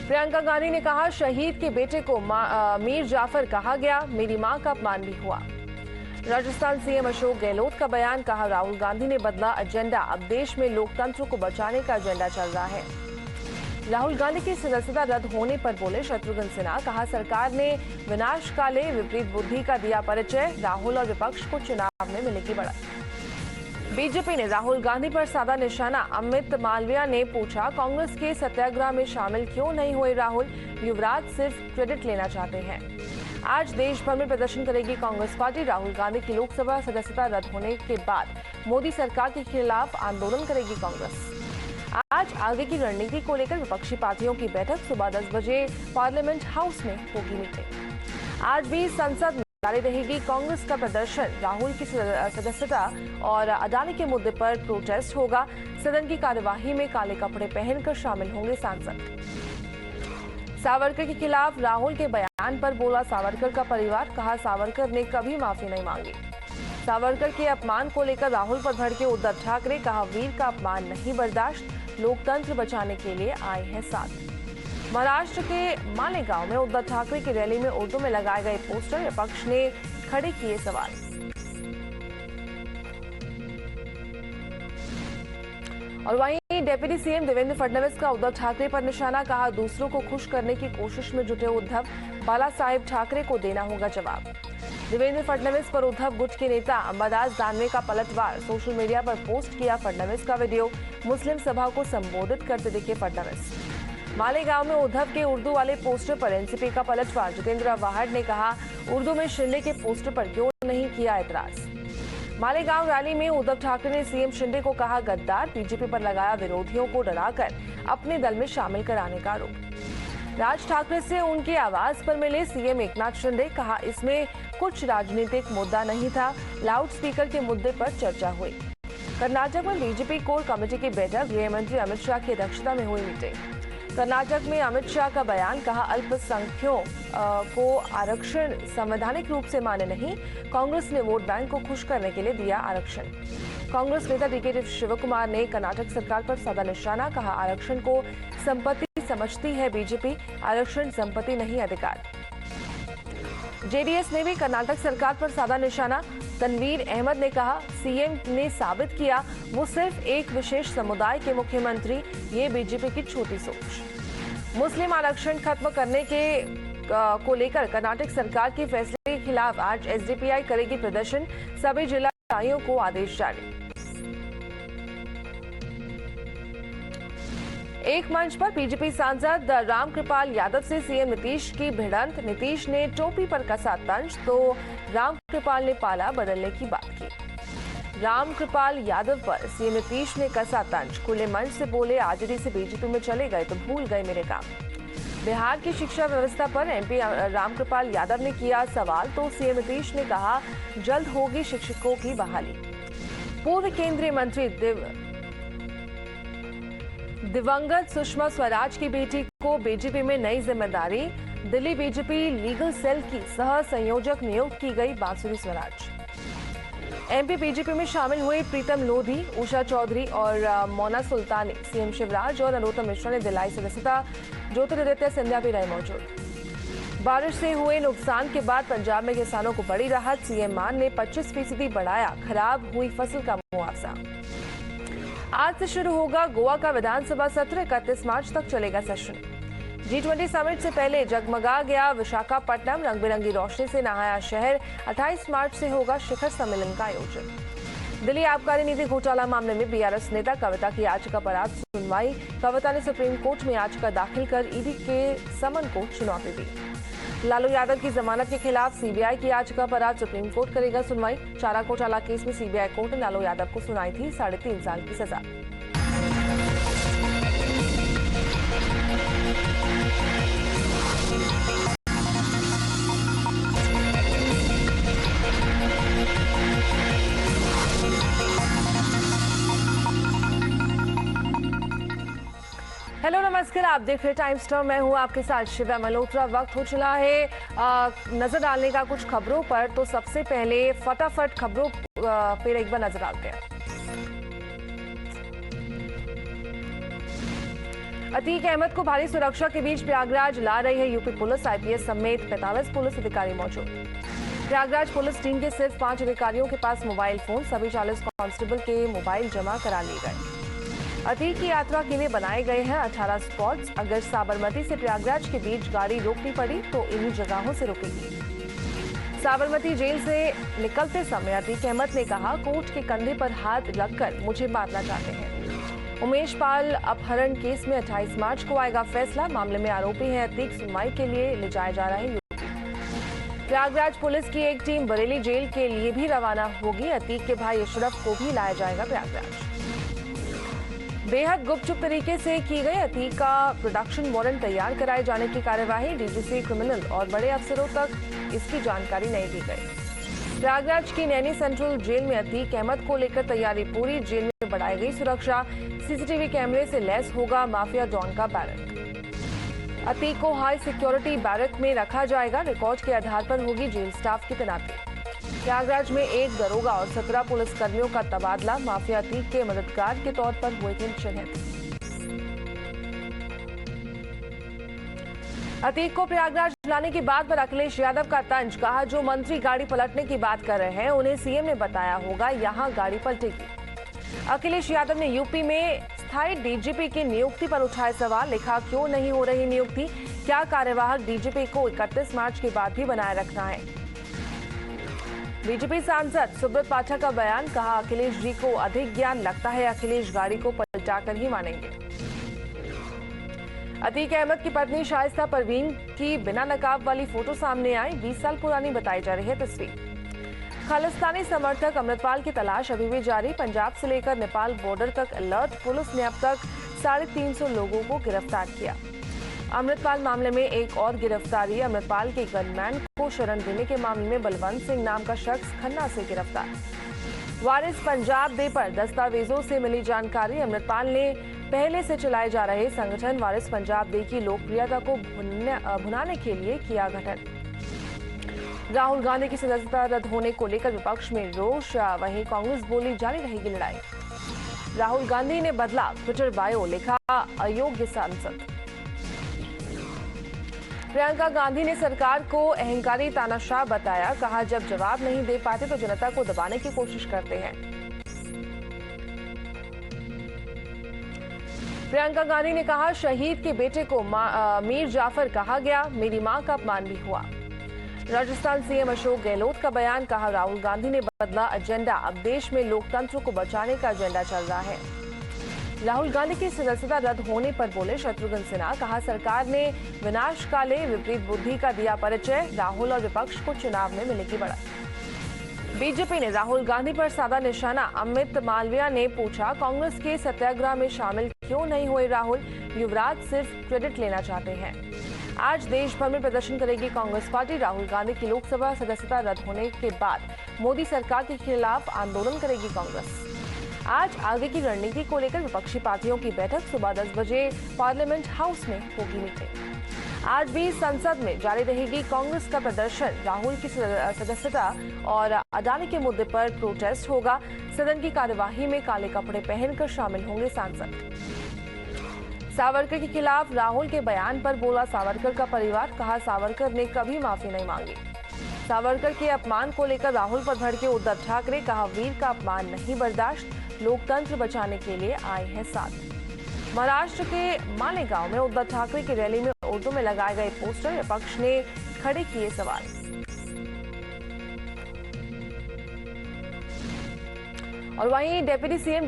प्रियंका गांधी ने कहा, शहीद के बेटे को मीर जाफर कहा गया, मेरी मां का अपमान भी हुआ। राजस्थान सीएम अशोक गहलोत का बयान, कहा राहुल गांधी ने बदला एजेंडा, अब देश में लोकतंत्र को बचाने का एजेंडा चल रहा है। राहुल गांधी की सदस्यता रद्द होने पर बोले शत्रुघ्न सिन्हा, कहा सरकार ने विनाशकाले विपरीत बुद्धि का दिया परिचय, राहुल और विपक्ष को चुनाव में मिलेगी बढ़त। बीजेपी ने राहुल गांधी पर साधा निशाना, अमित मालविया ने पूछा, कांग्रेस के सत्याग्रह में शामिल क्यों नहीं हुए राहुल, युवराज सिर्फ क्रेडिट लेना चाहते हैं। आज देश भर में प्रदर्शन करेगी कांग्रेस पार्टी, राहुल गांधी की लोकसभा सदस्यता रद्द होने के बाद मोदी सरकार के खिलाफ आंदोलन करेगी कांग्रेस। आज आगे की रणनीति को लेकर विपक्षी पार्टियों की बैठक, सुबह 10 बजे पार्लियामेंट हाउस में होगी मीटिंग। आज भी संसद में जारी रहेगी कांग्रेस का प्रदर्शन, राहुल की सदस्यता और अदानी के मुद्दे पर प्रोटेस्ट होगा। सदन की कार्यवाही में काले कपड़े पहनकर शामिल होंगे सांसद। सावरकर के खिलाफ राहुल के बयान पर बोला सावरकर का परिवार, कहा सावरकर ने कभी माफी नहीं मांगी। सावरकर के अपमान को लेकर राहुल पर भड़के उद्धव ठाकरे, कहा वीर का अपमान नहीं बर्दाश्त, लोकतंत्र बचाने के लिए आए हैं साथ। महाराष्ट्र के मालेगांव में उद्धव ठाकरे की रैली में उर्दू में लगाए गए पोस्टर, विपक्ष ने खड़े किए सवाल। और वहीं डिप्टी सीएम देवेंद्र फडणवीस का उद्धव ठाकरे पर निशाना, कहा दूसरों को खुश करने की कोशिश में जुटे उद्धव, बाला साहेब ठाकरे को देना होगा जवाब। देवेंद्र फडणवीस पर उद्धव गुट के नेता अंबादास दानवे का पलटवार, सोशल मीडिया पर पोस्ट किया फडणवीस का वीडियो, मुस्लिम सभा को संबोधित करते दिखे फडणवीस। मालेगांव में उद्धव के उर्दू वाले पोस्टर पर एनसीपी का पलटवार, जितेंद्र वाहड ने कहा उर्दू में शिंदे के पोस्टर पर क्यों नहीं किया ऐतराज। मालेगांव रैली में उद्धव ठाकरे ने सीएम शिंदे को कहा गद्दार, बीजेपी पर लगाया विरोधियों को डराकर अपने दल में शामिल कराने का आरोप। राज ठाकरे से उनके आवास पर मिले सीएम एकनाथ शिंदे, कहा इसमें कुछ राजनीतिक मुद्दा नहीं था, लाउड स्पीकर के मुद्दे पर चर्चा हुई। कर्नाटक में बीजेपी कोर कमेटी की बैठक, गृह मंत्री अमित शाह की अध्यक्षता में हुई मीटिंग। कर्नाटक में अमित शाह का बयान, कहा अल्पसंख्यकों को आरक्षण संवैधानिक रूप से मान्य नहीं, कांग्रेस ने वोट बैंक को खुश करने के लिए दिया आरक्षण। कांग्रेस नेता डीके शिवकुमार ने कर्नाटक सरकार पर साधा निशाना, कहा आरक्षण को संपत्ति समझती है बीजेपी, आरक्षण संपत्ति नहीं अधिकार। जेडीएस ने भी कर्नाटक सरकार पर साधा निशाना, तनवीर अहमद ने कहा सीएम ने साबित किया वो सिर्फ एक विशेष समुदाय के मुख्यमंत्री, ये बीजेपी की छोटी सोच। मुस्लिम आरक्षण खत्म करने को लेकर कर्नाटक सरकार के फैसले के खिलाफ आज एसडीपीआई करेगी प्रदर्शन, सभी जिलाधिकारियों को आदेश जारी। एक मंच पर बीजेपी सांसद रामकृपाल यादव से सीएम नीतीश की भिड़ंत, नीतीश ने टोपी पर कसा तंज तो रामकृपाल ने पाला बदलने की बात की। रामकृपाल यादव पर सीएम नीतीश ने कसा तंज, खुले मंच से बोले आरजेडी से बीजेपी में चले गए तो भूल गए मेरे काम। बिहार की शिक्षा व्यवस्था पर एमपी रामकृपाल यादव ने किया सवाल तो सीएम नीतीश ने कहा जल्द होगी शिक्षकों की बहाली। पूर्व केंद्रीय मंत्री दिवंगत सुषमा स्वराज की बेटी को बीजेपी में नई जिम्मेदारी, दिल्ली बीजेपी लीगल सेल की सह संयोजक नियुक्त की गई बांसुरी स्वराज। एमपी बीजेपी में शामिल हुए प्रीतम लोधी, उषा चौधरी और मोना सुल्तानी, सीएम शिवराज और नरोत्तम मिश्रा ने दिलाई सदस्यता, ज्योतिरादित्य सिंधिया भी रहे मौजूद। बारिश से हुए नुकसान के बाद पंजाब में किसानों को बड़ी राहत, सीएम मान ने 25% बढ़ाया खराब हुई फसल का मुआवजा। आज से शुरू होगा गोवा का विधानसभा सत्र, 31 मार्च तक चलेगा सेशन। G20 समिट से पहले जगमगा गया विशाखापट्टनम, रंग बिरंगी रोशनी से नहाया शहर, 28 मार्च से होगा शिखर सम्मेलन का आयोजन। दिल्ली आबकारी नीति घोटाला मामले में बीआरएस नेता कविता की याचिका पर आज सुनवाई, कविता ने सुप्रीम कोर्ट में याचिका दाखिल कर ईडी के समन को चुनौती दी। लालू यादव की जमानत के खिलाफ सीबीआई की याचिका पर आज सुप्रीम कोर्ट करेगा सुनवाई। चारा घोटाला केस में सीबीआई कोर्ट ने लालू यादव को सुनाई थी 3.5 साल की सजा। हेलो नमस्कार, आप देख रहे टाइम स्टार, मैं हूं आपके साथ शिवा मल्होत्रा। वक्त हो चला है नजर डालने का कुछ खबरों पर, तो सबसे पहले फटाफट खबरों पर एक बार नजर डालते हैं। अतीक अहमद को भारी सुरक्षा के बीच प्रयागराज ला रही है यूपी पुलिस। आईपीएस समेत 45 पुलिस अधिकारी मौजूद। प्रयागराज पुलिस टीम के सिर्फ 5 अधिकारियों के पास मोबाइल फोन, सभी 40 कांस्टेबल के मोबाइल जमा करा लिए गए। अतीक की यात्रा के लिए बनाए गए हैं 18 स्पॉट्स। अगर साबरमती से प्रयागराज के बीच गाड़ी रोकनी पड़ी तो इन्हीं जगहों से रुकेगी। साबरमती जेल से निकलते समय अतीक अहमद ने कहा, कोर्ट के कंधे पर हाथ रखकर मुझे मारना चाहते हैं। उमेश पाल अपहरण केस में 28 मार्च को आएगा फैसला। मामले में आरोपी है अतीक, सुनवाई के लिए ले जाया जा रहा है यूपी। प्रयागराज पुलिस की एक टीम बरेली जेल के लिए भी रवाना होगी। अतीक के भाई अशरफ को भी लाया जाएगा प्रयागराज। बेहद गुपचुप तरीके से की गई अतीक का प्रोडक्शन वारंट तैयार कराए जाने की कार्यवाही। डीजीसी क्रिमिनल और बड़े अफसरों तक इसकी जानकारी नहीं दी गई। प्रयागराज की नैनी सेंट्रल जेल में अतीक अहमद को लेकर तैयारी पूरी। जेल में बढ़ाई गई सुरक्षा। सीसीटीवी कैमरे से लैस होगा माफिया डॉन का बैरक। अतीक को हाई सिक्योरिटी बैरक में रखा जाएगा। रिकॉर्ड के आधार पर होगी जेल स्टाफ की तैनाती। प्रयागराज में 1 दरोगा और 17 पुलिसकर्मियों का तबादला। माफिया अतीक के मददगार के तौर पर हुए थे चिन्हित। अतीक को प्रयागराज लाने की बात पर अखिलेश यादव का तंज। कहा, जो मंत्री गाड़ी पलटने की बात कर रहे हैं उन्हें सीएम ने बताया होगा यहां गाड़ी पलटेगी। अखिलेश यादव ने यूपी में स्थायी डीजीपी की नियुक्ति पर उठाए सवाल। लिखा, क्यों नहीं हो रही नियुक्ति? क्या कार्यवाहक डीजीपी को 31 मार्च के बाद भी बनाए रखना है? बीजेपी सांसद सुब्रत पाठक का बयान। कहा, अखिलेश जी को अधिक ज्ञान, लगता है अखिलेश गाड़ी को पलटाकर ही मानेंगे। अतीक अहमद की पत्नी शाइस्ता परवीन की बिना नकाब वाली फोटो सामने आई। 20 साल पुरानी बताई जा रही है तस्वीर। खालिस्तानी समर्थक अमृतपाल की तलाश अभी भी जारी। पंजाब से लेकर नेपाल बॉर्डर तक अलर्ट। पुलिस ने अब तक 350 लोगों को गिरफ्तार किया। अमृतपाल मामले में एक और गिरफ्तारी। अमृतपाल के गनमैन को शरण देने के मामले में बलवंत सिंह नाम का शख्स खन्ना से गिरफ्तार। वारिस पंजाब डे पर दस्तावेजों से मिली जानकारी। अमृतपाल ने पहले से चलाए जा रहे संगठन वारिस पंजाब डे की लोकप्रियता को भुनाने के लिए किया गठन। राहुल गांधी की सदस्यता रद्द होने को लेकर विपक्ष में रोष। वहीं कांग्रेस बोली, जारी रहेगी लड़ाई। राहुल गांधी ने बदला ट्विटर बायो। लिखा, अयोग्य सांसद। प्रियंका गांधी ने सरकार को अहंकारी तानाशाह बताया। कहा, जब जवाब नहीं दे पाते तो जनता को दबाने की कोशिश करते हैं। प्रियंका गांधी ने कहा, शहीद के बेटे को मीर जाफर कहा गया, मेरी मां का अपमान भी हुआ। राजस्थान सीएम अशोक गहलोत का बयान। कहा, राहुल गांधी ने बदला एजेंडा, अब देश में लोकतंत्र को बचाने का एजेंडा चल रहा है। राहुल गांधी की सदस्यता रद्द होने पर बोले शत्रुघ्न सिन्हा। कहा, सरकार ने विनाशकाले विपरीत बुद्धि का दिया परिचय। राहुल और विपक्ष को चुनाव में मिलेगी बढ़त। बीजेपी ने राहुल गांधी पर साधा निशाना। अमित मालविया ने पूछा, कांग्रेस के सत्याग्रह में शामिल क्यों नहीं हुए राहुल? युवराज सिर्फ क्रेडिट लेना चाहते हैं। आज देश भर में प्रदर्शन करेगी कांग्रेस पार्टी। राहुल गांधी की लोकसभा सदस्यता रद्द होने के बाद मोदी सरकार के खिलाफ आंदोलन करेगी कांग्रेस। आज आगे की रणनीति को लेकर विपक्षी पार्टियों की बैठक। सुबह 10 बजे पार्लियामेंट हाउस में होगी मीटिंग। आज भी संसद में जारी रहेगी कांग्रेस का प्रदर्शन। राहुल की सदस्यता और अडानी के मुद्दे पर प्रोटेस्ट होगा। सदन की कार्यवाही में काले कपड़े पहनकर शामिल होंगे सांसद। सावरकर के खिलाफ राहुल के बयान पर बोला सावरकर का परिवार। कहा, सावरकर ने कभी माफी नहीं मांगी। सावरकर के अपमान को लेकर राहुल पर भड़के उद्धव ठाकरे। कहा, वीर का अपमान नहीं बर्दाश्त, लोकतंत्र बचाने के लिए आए हैं साथ। महाराष्ट्र के मालेगांव में उद्धव ठाकरे की रैली में उर्दू में लगाए गए पोस्टर। विपक्ष ने खड़े किए सवाल। और वहीं डिप्टी सीएम